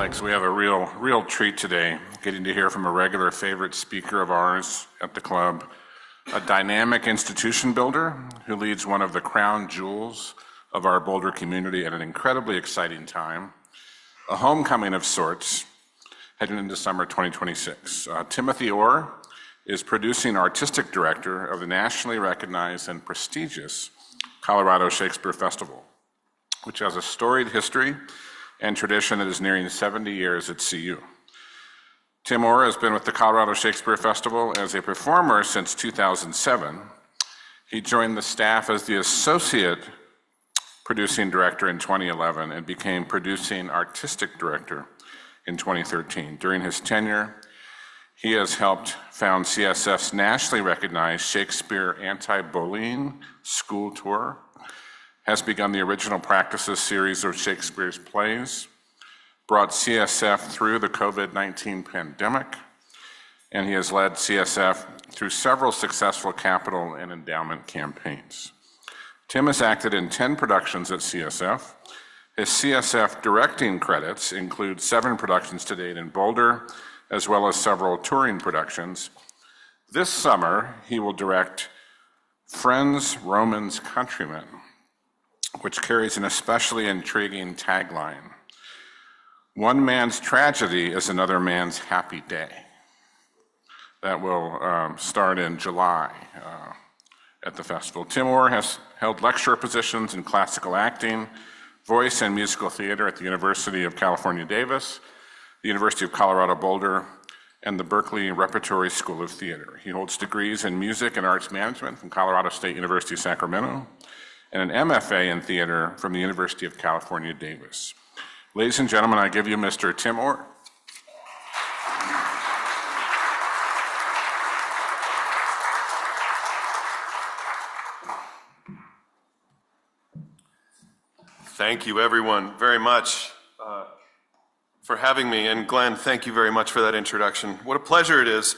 colleagues, we have a real treat today, getting to hear from a regular favorite speaker of ours at the club, a dynamic institution builder who leads one of the crown jewels of our Boulder community at an incredibly exciting time, a homecoming of sorts heading into summer 2026. Timothy Orr is producing artistic director of the nationally recognized and prestigious Colorado Shakespeare Festival, which has a storied history and tradition that is nearing 70 years at CU. Tim Orr has been with the Colorado Shakespeare Festival as a performer since 2007. He joined the staff as the associate producing director in 2011 and became producing artistic director in 2013. During his tenure, he has helped found CSF's nationally recognized Shakespeare Anti-Bullying School Tour, has begun the Original Practices series of Shakespeare's plays, brought CSF through the COVID-19 pandemic, and he has led CSF through several successful capital and endowment campaigns. Tim has acted in 10 productions at CSF. His CSF directing credits include 7 productions to date in Boulder, as well as several touring productions. This summer, he will direct Friends, Romans, Countrymen, which carries an especially intriguing tagline: "One man's tragedy is another man's happy day." That will start in July at the festival. Tim Orr has held lecturer positions in classical acting, voice and musical theater at the University of California, Davis, the University of Colorado Boulder, and the Berkeley Repertory School of Theater. He holds degrees in music and arts management from Colorado State University, Sacramento, and an MFA in theater from the University of California, Davis. Ladies and gentlemen, I give you Mr. Tim Orr. Thank you, everyone, very much for having me. And Glenn, thank you very much for that introduction. What a pleasure it is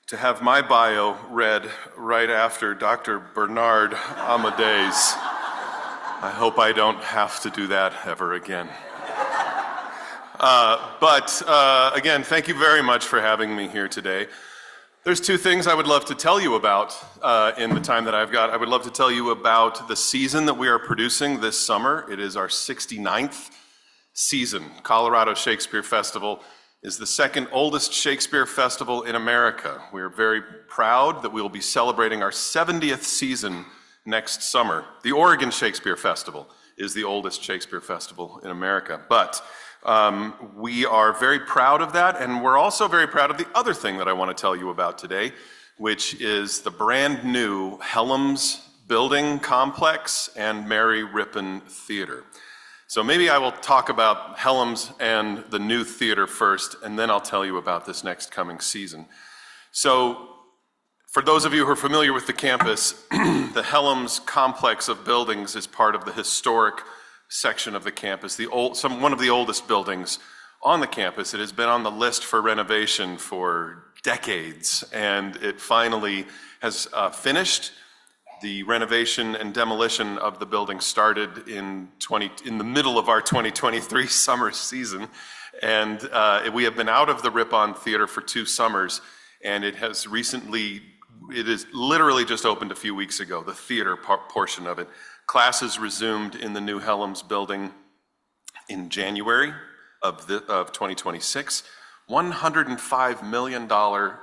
to have my bio read right after Dr. Bernard Amadeus. I hope I don't have to do that ever again. Again, thank you very much for having me here today. There's 2 things I would love to tell you about in the time that I've got. I would love to tell you about the season that we are producing this summer. It is our 69th season. Colorado Shakespeare Festival is the second oldest Shakespeare festival in America. We are very proud that we will be celebrating our 70th season next summer. The Oregon Shakespeare Festival is the oldest Shakespeare festival in America. But we are very proud of that, and we're also very proud of the other thing that I want to tell you about today, which is the brand new Helms Building Complex and Mary Rippon Theater. So maybe I will talk about Helms and the new theater first, and then I'll tell you about this next coming season. So for those of you who are familiar with the campus, the Helms complex of buildings is part of the historic section of the campus, one of the oldest buildings on the campus. It has been on the list for renovation for decades, and it finally has finished. The renovation and demolition of the building started in the middle of our 2023 summer season, and we have been out of the Rippon Theater for 2 summers, and it is literally just opened a few weeks ago, the theater portion of it. Classes resumed in the new Helms building in January of 2026. $105 million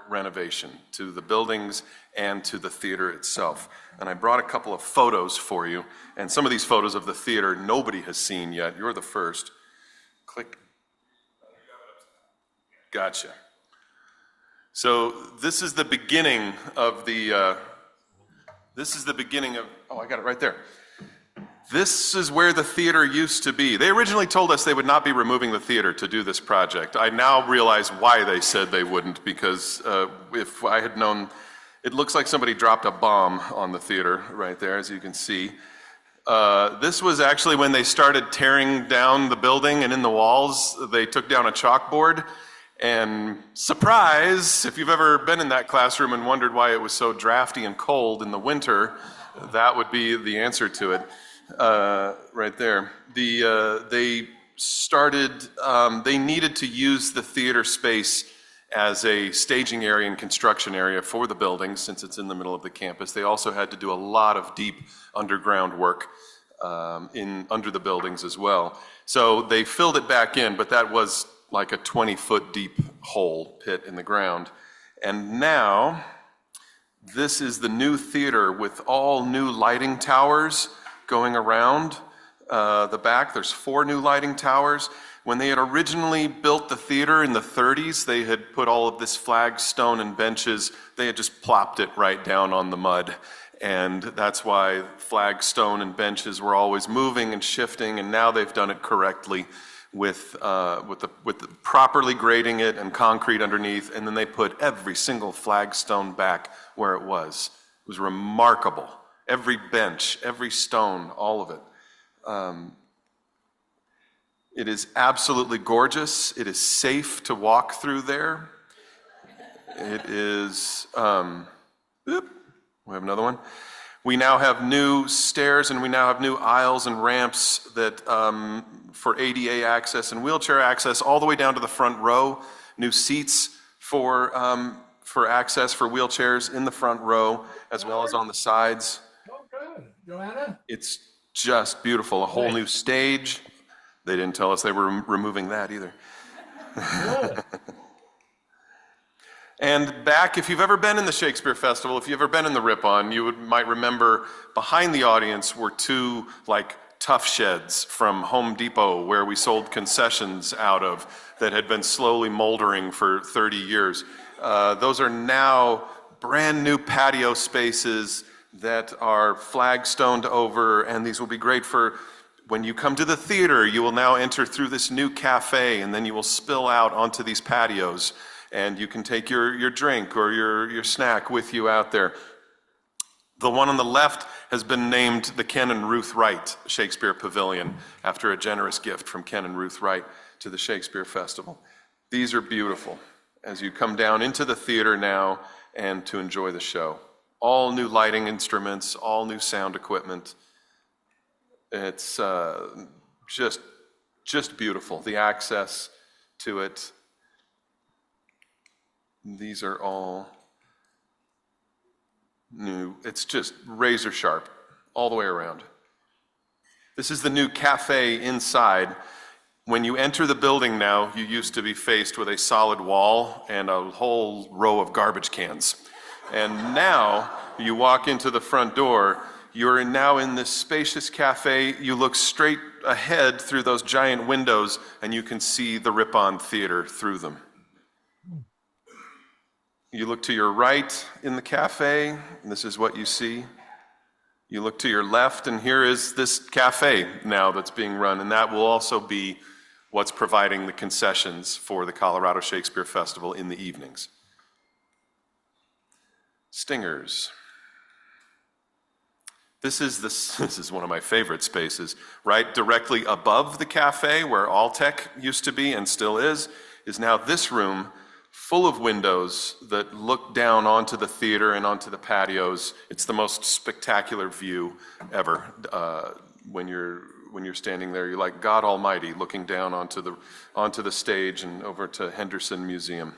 renovation to the buildings and to the theater itself. And I brought a couple of photos for you, and some of these photos of the theater nobody has seen yet. You're the first. Click. Gotcha. So this is the beginning of oh, I got it right there. This is where the theater used to be. They originally told us they would not be removing the theater to do this project. I now realize why they said they wouldn't, because if I had known, it looks like somebody dropped a bomb on the theater right there, as you can see. This was actually when they started tearing down the building, and in the walls, they took down a chalkboard. And surprise, if you've ever been in that classroom and wondered why it was so drafty and cold in the winter, that would be the answer to it right there. They started, they needed to use the theater space as a staging area and construction area for the building, since it's in the middle of the campus. They also had to do a lot of deep underground work under the buildings as well. So they filled it back in, but that was like a 20-foot deep hole pit in the ground. And now, this is the new theater with all new lighting towers going around the back. There's 4 new lighting towers. When they had originally built the theater in the 30s, they had put all of this flagstone and benches. They had just plopped it right down on the mud. And that's why flagstone and benches were always moving and shifting, and now they've done it correctly with properly grading it and concrete underneath, and then they put every single flagstone back where it was. It was remarkable. Every bench, every stone, all of it. It is absolutely gorgeous. It is safe to walk through there. It is, we have another one. We now have new stairs and we now have new aisles and ramps that for ADA access and wheelchair access all the way down to the front row. New seats for access for wheelchairs in the front row as well as on the sides. Oh, good. Joanna? It's just beautiful. A whole new stage. They didn't tell us they were removing that either. Good. And back, if you've ever been in the Shakespeare Festival, if you've ever been in the Rippon, you might remember behind the audience were 2 like tough sheds from Home Depot where we sold concessions out of that had been slowly moldering for 30 years. Those are now brand new patio spaces that are flagstoned over, and these will be great for when you come to the theater. You will now enter through this new cafe, and then you will spill out onto these patios. And you can take your drink or your snack with you out there. The one on the left has been named the Ken and Ruth Wright Shakespeare Pavilion after a generous gift from Ken and Ruth Wright to the Shakespeare Festival. These are beautiful as you come down into the theater now and to enjoy the show. All new lighting instruments, all new sound equipment. It's just beautiful, the access to it. These are all new. It's just razor sharp all the way around. This is the new cafe inside. When you enter the building now, you used to be faced with a solid wall and a whole row of garbage cans. And now you walk into the front door, you're now in this spacious cafe. You look straight ahead through those giant windows and you can see the Rippon Theater through them. You look to your right in the cafe, and this is what you see. You look to your left, and here is this cafe now that's being run, and that will also be what's providing the concessions for the Colorado Shakespeare Festival in the evenings. Stingers. This is one of my favorite spaces. Right directly above the cafe, where Alltech used to be and still is now this room full of windows that look down onto the theater and onto the patios. It's the most spectacular view ever. When you're standing there, you're like God Almighty looking down onto the stage and over to Henderson Museum.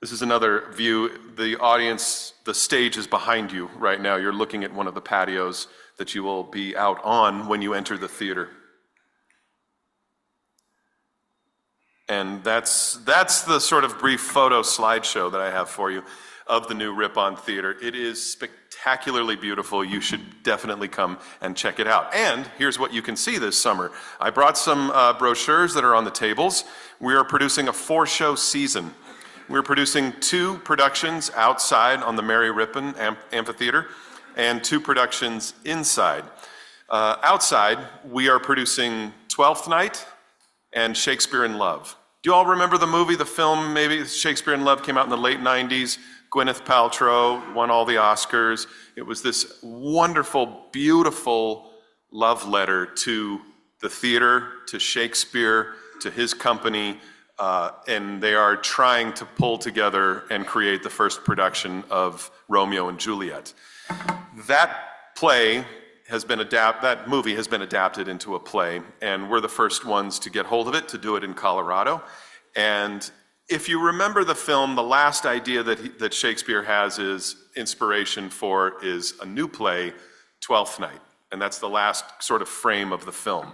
This is another view. The audience, the stage is behind you right now. You're looking at one of the patios that you will be out on when you enter the theater. And that's the sort of brief photo slideshow that I have for you of the new Rippon Theater. It is spectacularly beautiful. You should definitely come and check it out. And here's what you can see this summer. I brought some brochures that are on the tables. We are producing a 4-show season. We're producing 2 productions outside on the Mary Rippon amphitheater and 2 productions inside. Outside, we are producing Twelfth Night and Shakespeare in Love. Do you all remember the movie, the film, maybe Shakespeare in Love came out in the late 90s. Gwyneth Paltrow won all the Oscars. It was this wonderful, beautiful love letter to the theater, to Shakespeare, to his company, and they are trying to pull together and create the first production of Romeo and Juliet. That play that movie has been adapted into a play, and we're the first ones to get hold of it, to do it in Colorado. And if you remember the film, the last idea that Shakespeare has is inspiration for is a new play, Twelfth Night. And that's the last sort of frame of the film.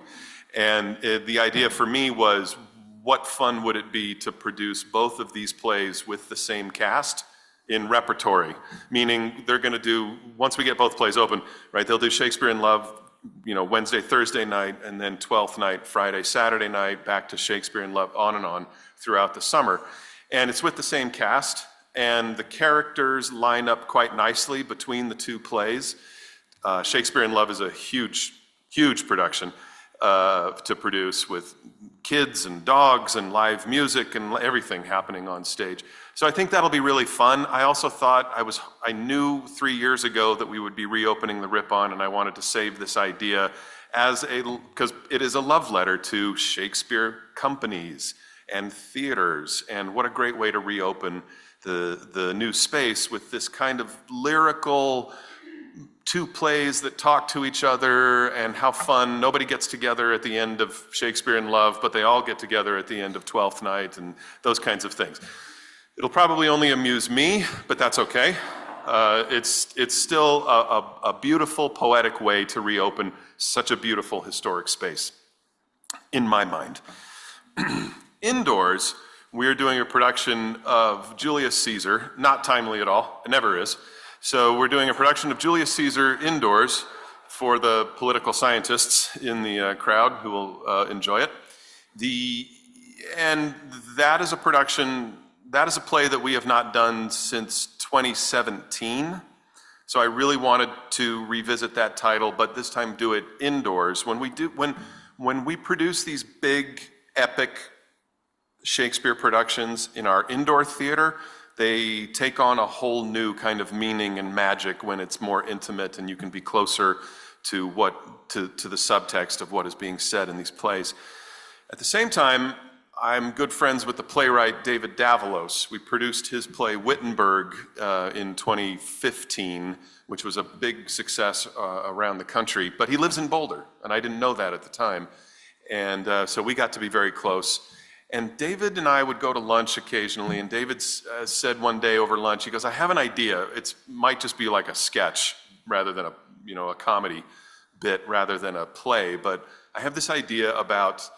And the idea for me was, what fun would it be to produce both of these plays with the same cast in repertory? Meaning they're going to do, once we get both plays open, right, they'll do Shakespeare in Love, Wednesday, Thursday night, and then Twelfth Night, Friday, Saturday night, back to Shakespeare in Love, on and on throughout the summer. And it's with the same cast, and the characters line up quite nicely between the two plays. Shakespeare in Love is a huge, huge production to produce, with kids and dogs and live music and everything happening on stage. So I think that'll be really fun. I also thought, I knew 3 years ago that we would be reopening the Rippon, and I wanted to save this idea because it is a love letter to Shakespeare companies and theaters, and what a great way to reopen the new space with this kind of lyrical two plays that talk to each other, and how fun. Nobody gets together at the end of Shakespeare in Love, but they all get together at the end of Twelfth Night, and those kinds of things. It'll probably only amuse me, but that's okay. It's still a beautiful, poetic way to reopen such a beautiful historic space, in my mind. Indoors, we're doing a production of Julius Caesar, not timely at all, it never is. So we're doing a production of Julius Caesar indoors for the political scientists in the crowd who will enjoy it. And that is a production, that is a play that we have not done since 2017. So I really wanted to revisit that title, but this time do it indoors. When we produce these big, epic Shakespeare productions in our indoor theater, they take on a whole new kind of meaning and magic when it's more intimate and you can be closer to the subtext of what is being said in these plays. At the same time, I'm good friends with the playwright David Davalos. We produced his play Wittenberg in 2015, which was a big success around the country. But he lives in Boulder, and I didn't know that at the time. And so we got to be very close. And David and I would go to lunch occasionally, and David said one day over lunch, he goes, I have an idea. It might just be like a sketch rather than a comedy bit rather than a play, but I have this idea about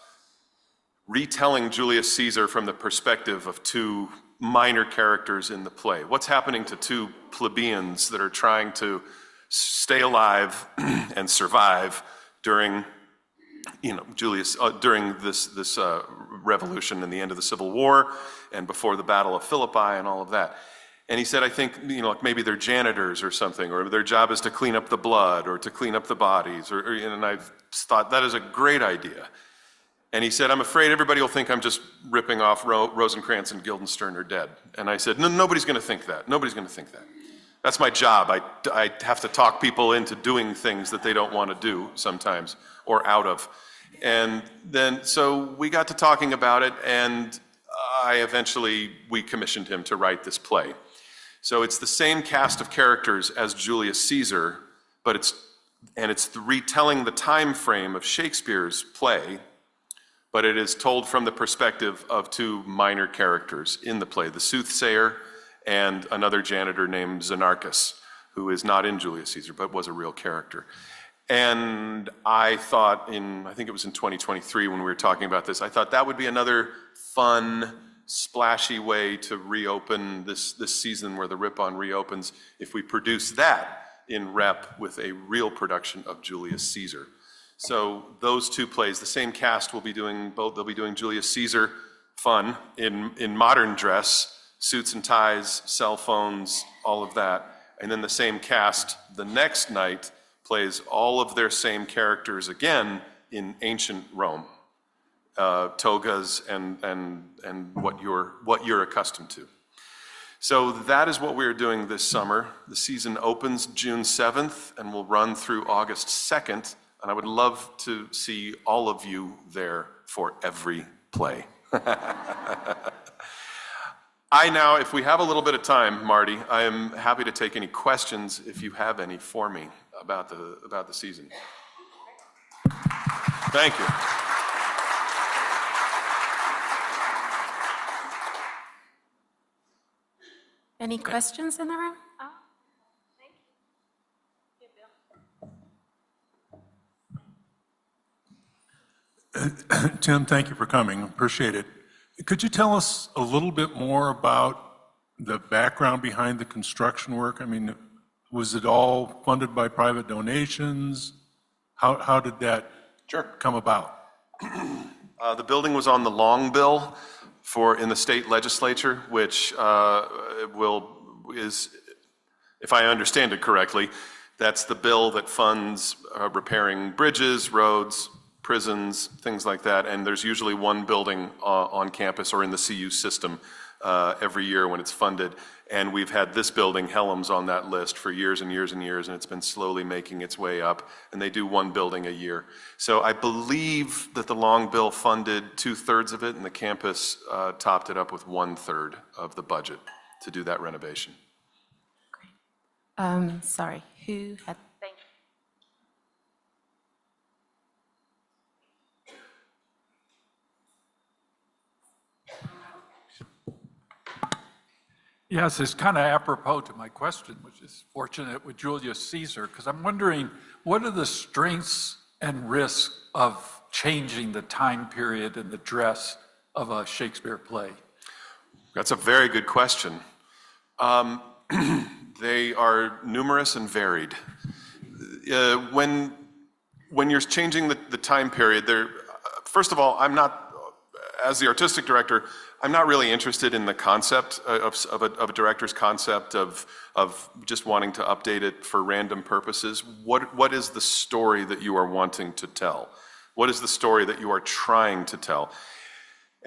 retelling Julius Caesar from the perspective of two minor characters in the play. What's happening to two plebeians that are trying to stay alive and survive during during this revolution and the end of the Civil War and before the Battle of Philippi and all of that. And he said, I think, like maybe they're janitors or something, or their job is to clean up the blood or to clean up the bodies. And I thought that is a great idea. And he said, I'm afraid everybody will think I'm just ripping off Rosencrantz and Guildenstern are dead. And I said, no, nobody's going to think that. Nobody's going to think that. That's my job. I have to talk people into doing things that they don't want to do sometimes, or out of. And then, so we got to talking about it, and we commissioned him to write this play. So it's the same cast of characters as Julius Caesar, but it's retelling the time frame of Shakespeare's play, but it is told from the perspective of two minor characters in the play, the soothsayer and another janitor named Xenarchus, who is not in Julius Caesar, but was a real character. And I thought I think it was in 2023 when we were talking about this, I thought that would be another fun, splashy way to reopen this season where the Rippon reopens, if we produce that in rep with a real production of Julius Caesar. So those two plays, the same cast will be doing both. They'll be doing Julius Caesar fun in modern dress, suits and ties, cell phones, all of that. And then the same cast the next night plays all of their same characters again in ancient Rome, togas and what you're accustomed to. So that is what we're doing this summer. The season opens June 7th and will run through August 2nd, and I would love to see all of you there for every play. If we have a little bit of time, Marty, I am happy to take any questions if you have any for me. about the season. Thank you. Any questions in the room? Oh, thank you. Tim, thank you for coming. Appreciate it. Could you tell us a little bit more about the background behind the construction work? I mean, was it all funded by private donations? How did that come about? The building was on the long bill in the state legislature, which is, if I understand it correctly, that's the bill that funds repairing bridges, roads, prisons, things like that. And there's usually one building on campus or in the CU system every year when it's funded. And we've had this building, Helms, on that list for years and years and years, and it's been slowly making its way up. And they do one building a year. So I believe that the long bill funded 2/3 of it, and the campus topped it up with 1/3 of the budget to do that renovation. Sorry, who had, thank Yes, it's kind of apropos to my question, which is fortunate with Julius Caesar, because I'm wondering, what are the strengths and risks of changing the time period and the dress of a Shakespeare play? That's a very good question. They are numerous and varied. When you're changing the time period, first of all, I'm not, as the artistic director, I'm not really interested in the concept of a director's concept of just wanting to update it for random purposes. What is the story that you are wanting to tell? What is the story that you are trying to tell?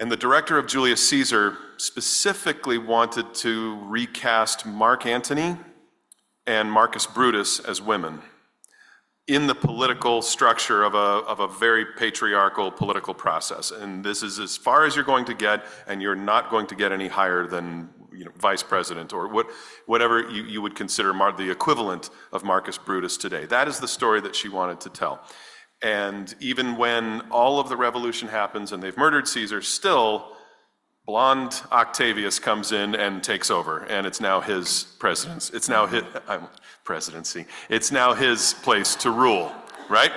And the director of Julius Caesar specifically wanted to recast Mark Antony and Marcus Brutus as women in the political structure of a very patriarchal political process. And this is as far as you're going to get, and you're not going to get any higher than vice president or whatever you would consider the equivalent of Marcus Brutus today. That is the story that she wanted to tell. And even when all of the revolution happens and they've murdered Caesar, still blonde Octavius comes in and takes over, and it's now his presidency. It's now his presidency. It's now his place to rule, right?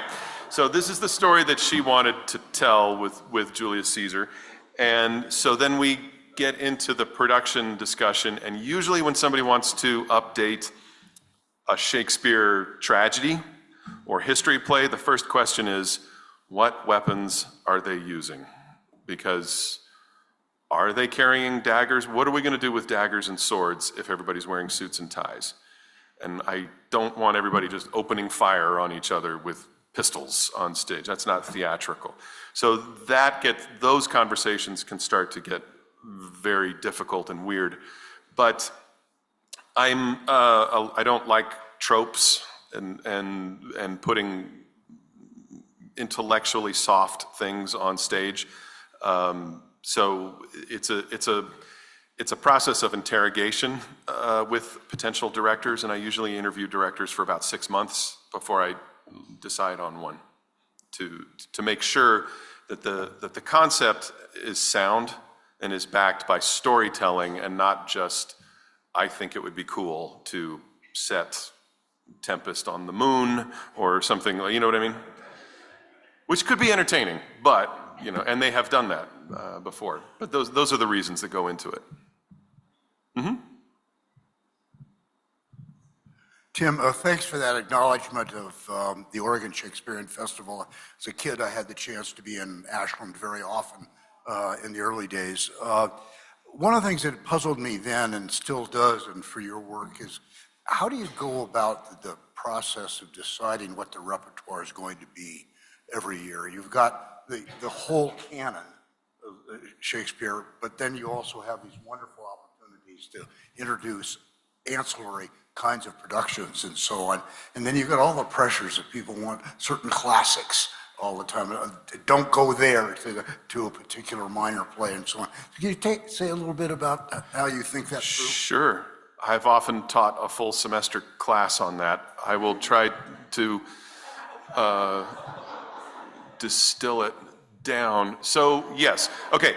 So this is the story that she wanted to tell with Julius Caesar. And so then we get into the production discussion, and usually when somebody wants to update a Shakespeare tragedy or history play, the first question is, what weapons are they using? Because are they carrying daggers? What are we going to do with daggers and swords if everybody's wearing suits and ties? And I don't want everybody just opening fire on each other with pistols on stage. That's not theatrical. So those conversations can start to get very difficult and weird. But I don't like tropes and putting intellectually soft things on stage. So it's a process of interrogation with potential directors, and I usually interview directors for about 6 months before I decide on one to make sure that the concept is sound and is backed by storytelling and not just, I think it would be cool to set Tempest on the moon or something, you know what I mean? Which could be entertaining, but and they have done that before. But those are the reasons that go into it. Mm-hmm. Tim, thanks for that acknowledgement of the Oregon Shakespeare Festival. As a kid, I had the chance to be in Ashland very often in the early days. One of the things that puzzled me then and still does, and for your work, is how do you go about the process of deciding what the repertoire is going to be every year? You've got the whole canon of Shakespeare, but then you also have these wonderful opportunities to introduce ancillary kinds of productions and so on. And then you've got all the pressures that people want certain classics all the time. Don't go there to a particular minor play and so on. Can you say a little bit about how you think that through? Sure. I've often taught a full semester class on that. I will try to distill it down. So yes, okay,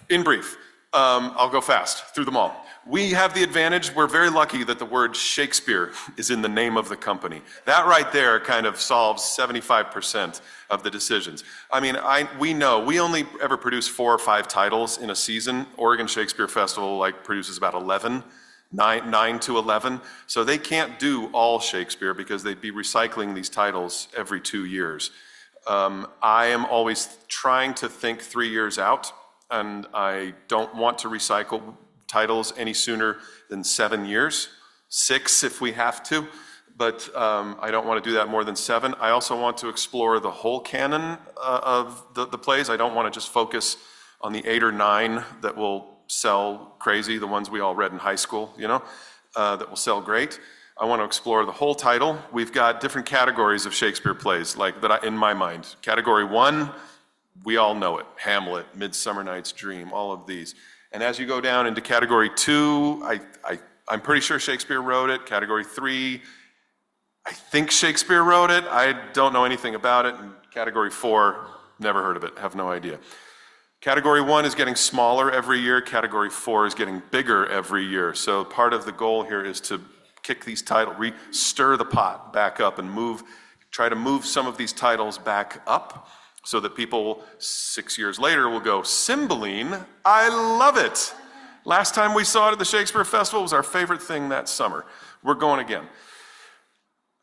in brief, I'll go fast through them all. We have the advantage, we're very lucky that the word Shakespeare is in the name of the company. That right there kind of solves 75% of the decisions. I mean, we know, we only ever produce 4 or 5 titles in a season. Oregon Shakespeare Festival produces about 9 to 11. So they can't do all Shakespeare because they'd be recycling these titles every 2 years. I am always trying to think 3 years out, and I don't want to recycle titles any sooner than 7 years, 6 if we have to, but I don't want to do that more than 7. I also want to explore the whole canon of the plays. I don't want to just focus on the 8 or 9 that will sell crazy, the ones we all read in high school, that will sell great. I want to explore the whole title. We've got different categories of Shakespeare plays, in my mind. Category 1, we all know it, Hamlet, Midsummer Night's Dream, all of these. And as you go down into category 2, I'm pretty sure Shakespeare wrote it. Category 3, I think Shakespeare wrote it. I don't know anything about it. And category 4, never heard of it, have no idea. Category 1 is getting smaller every year. Category 4 is getting bigger every year. So part of the goal here is to kick these titles, stir the pot back up and try to move some of these titles back up, so that people 6 years later will go, Cymbeline, I love it. Last time we saw it at the Shakespeare Festival was our favorite thing that summer. We're going again.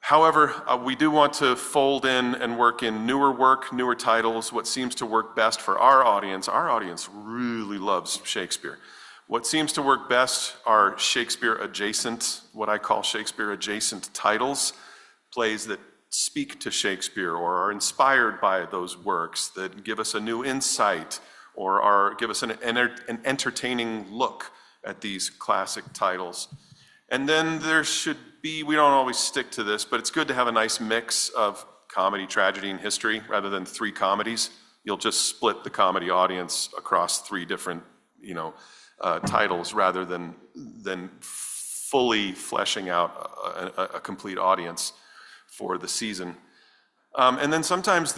However, we do want to fold in and work in newer titles, what seems to work best for our audience. Our audience really loves Shakespeare. What seems to work best are Shakespeare adjacent, what I call Shakespeare adjacent titles, plays that speak to Shakespeare or are inspired by those works, that give us a new insight or give us an entertaining look at these classic titles. And then there should be, we don't always stick to this, but it's good to have a nice mix of comedy, tragedy, and history rather than 3 comedies. You'll just split the comedy audience across 3 different, titles rather than fully fleshing out a complete audience for the season. And then sometimes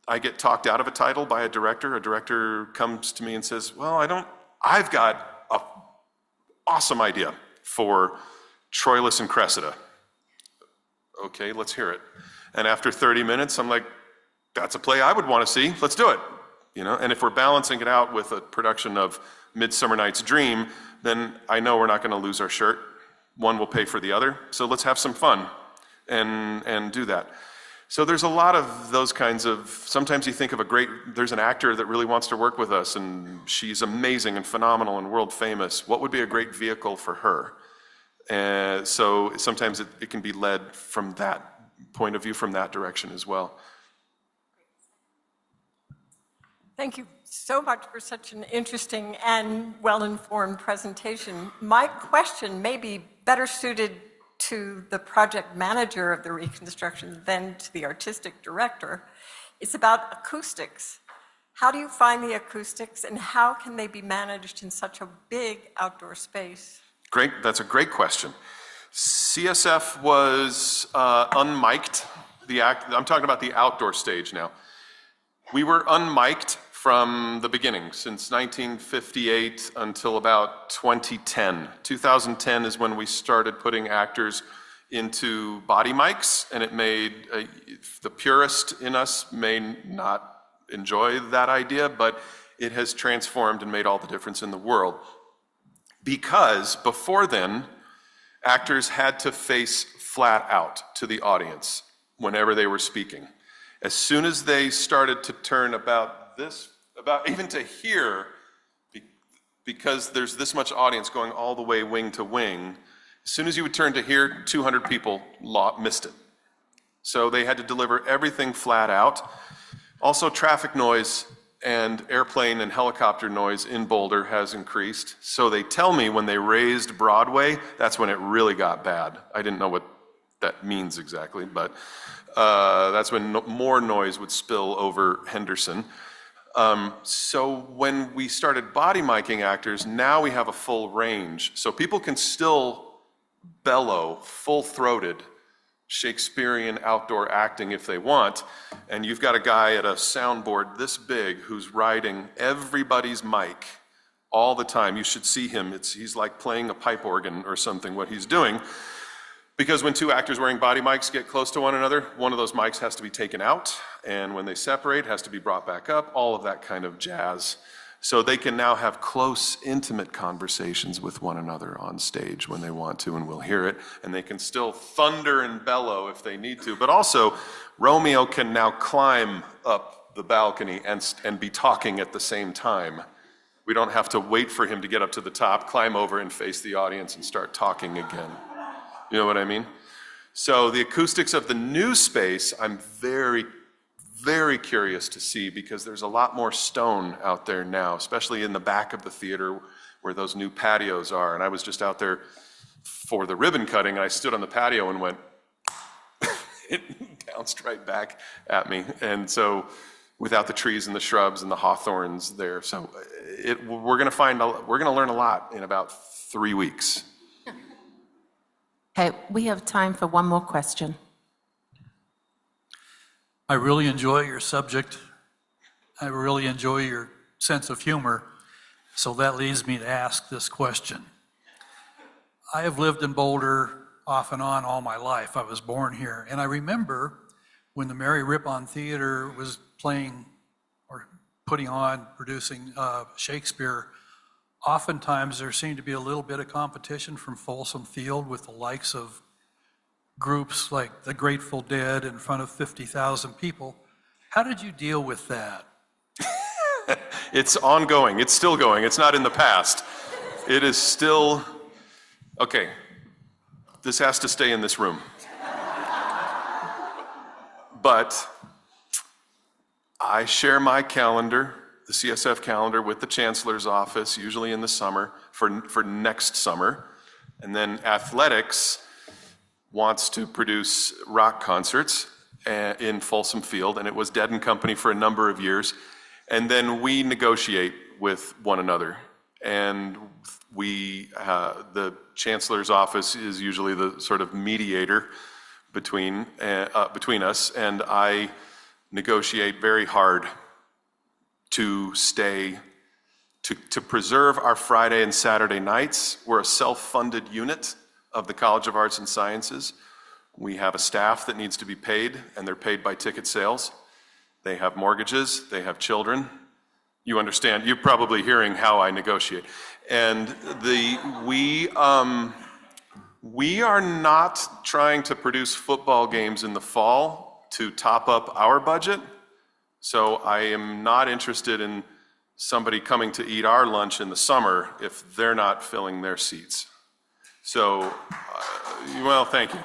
I get talked out of a title by a director. A director comes to me and says, well, I've got an awesome idea for Troilus and Cressida. Okay, let's hear it. And after 30 minutes, I'm like, that's a play I would want to see. Let's do it. And if we're balancing it out with a production of Midsummer Night's Dream, then I know we're not going to lose our shirt. One will pay for the other. So let's have some fun and do that. So there's a lot of those kinds of, sometimes you think of there's an actor that really wants to work with us and she's amazing and phenomenal and world famous. What would be a great vehicle for her? So sometimes it can be led from that point of view, from that direction as well. Thank you so much for such an interesting and well-informed presentation. My question may be better suited to the project manager of the reconstruction than to the artistic director. It's about acoustics. How do you find the acoustics and how can they be managed in such a big outdoor space? Great, that's a great question. CSF was unmiked. I'm talking about the outdoor stage now. We were unmiked from the beginning, since 1958 until about 2010. 2010 is when we started putting actors into body mics, and it made, the purist in us may not enjoy that idea, but it has transformed and made all the difference in the world. Because before then, actors had to face flat out to the audience whenever they were speaking. As soon as they started to turn about even to here, because there's this much audience going all the way wing to wing, as soon as you would turn to here, 200 people missed it. So they had to deliver everything flat out. Also, traffic noise and airplane and helicopter noise in Boulder has increased. So they tell me when they raised Broadway, that's when it really got bad. I didn't know what that means exactly, but that's when more noise would spill over Henderson. So when we started body miking actors, now we have a full range. So people can still bellow full-throated Shakespearean outdoor acting if they want, and you've got a guy at a soundboard this big who's riding everybody's mic all the time. You should see him. He's like playing a pipe organ or something, what he's doing. Because when two actors wearing body mics get close to one another, one of those mics has to be taken out, and when they separate, has to be brought back up, all of that kind of jazz. So they can now have close, intimate conversations with one another on stage when they want to, and we'll hear it. And they can still thunder and bellow if they need to. But also, Romeo can now climb up the balcony and be talking at the same time. We don't have to wait for him to get up to the top, climb over and face the audience and start talking again. You know what I mean? So the acoustics of the new space, I'm very, very curious to see, because there's a lot more stone out there now, especially in the back of the theater where those new patios are. And I was just out there for the ribbon cutting, and I stood on the patio and went, it bounced right back at me. And so without the trees and the shrubs and the hawthorns there. So we're going to learn a lot in about 3 weeks. Okay, we have time for one more question. I really enjoy your subject. I really enjoy your sense of humor. So that leads me to ask this question. I have lived in Boulder off and on all my life. I was born here. And I remember when the Mary Rippon Theater was playing or producing Shakespeare, oftentimes there seemed to be a little bit of competition from Folsom Field with the likes of groups like the Grateful Dead in front of 50,000 people. How did you deal with that? It's ongoing. It's still going. It's not in the past. It is still, okay, this has to stay in this room. But I share my calendar, the CSF calendar, with the Chancellor's office, usually in the summer, for next summer. And then athletics wants to produce rock concerts in Folsom Field, and it was Dead and Company for a number of years. And then we negotiate with one another. And the Chancellor's office is usually the sort of mediator between us, and I negotiate very hard to preserve our Friday and Saturday nights. We're a self-funded unit of the College of Arts and Sciences. We have a staff that needs to be paid, and they're paid by ticket sales. They have mortgages, they have children. You understand, you're probably hearing how I negotiate. And we are not trying to produce football games in the fall to top up our budget. So I am not interested in somebody coming to eat our lunch in the summer if they're not filling their seats. So, well, thank you.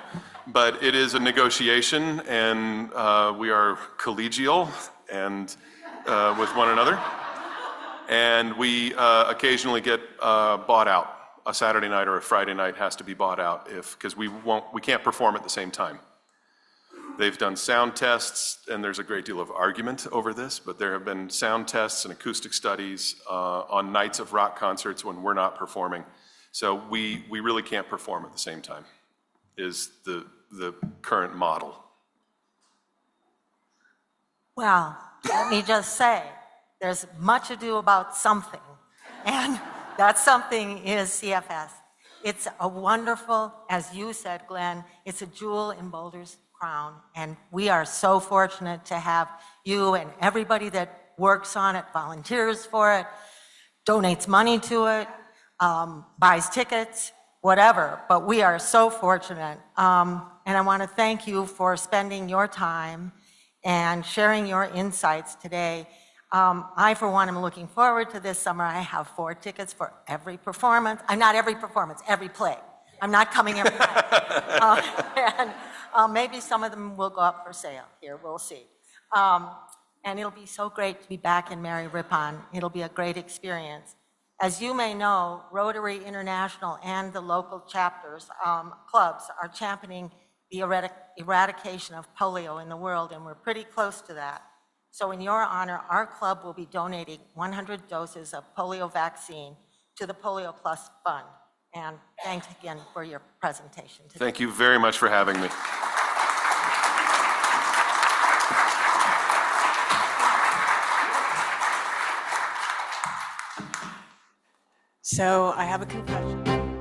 But it is a negotiation, and we are collegial and with one another. And we occasionally get bought out. A Saturday night or a Friday night has to be bought out because we can't perform at the same time. They've done sound tests, and there's a great deal of argument over this, but there have been sound tests and acoustic studies on nights of rock concerts when we're not performing. So we really can't perform at the same time, is the current model. Well, let me just say, there's much ado about something, and that something is CFS. It's a wonderful, as you said, Glenn, it's a jewel in Boulder's crown, and we are so fortunate to have you and everybody that works on it, volunteers for it, donates money to it, buys tickets, whatever, but we are so fortunate. And I want to thank you for spending your time and sharing your insights today. I, for one, am looking forward to this summer. I have 4 tickets for every performance. Not every performance, every play. I'm not coming every night. And maybe some of them will go up for sale here, we'll see. And it'll be so great to be back in Mary Rippon. It'll be a great experience. As you may know, Rotary International and the local chapters, clubs, are championing the eradication of polio in the world, and we're pretty close to that. So in your honor, our club will be donating 100 doses of polio vaccine to the Polio Plus Fund. And thanks again for your presentation today. Thank you very much for having me. So I have a confession.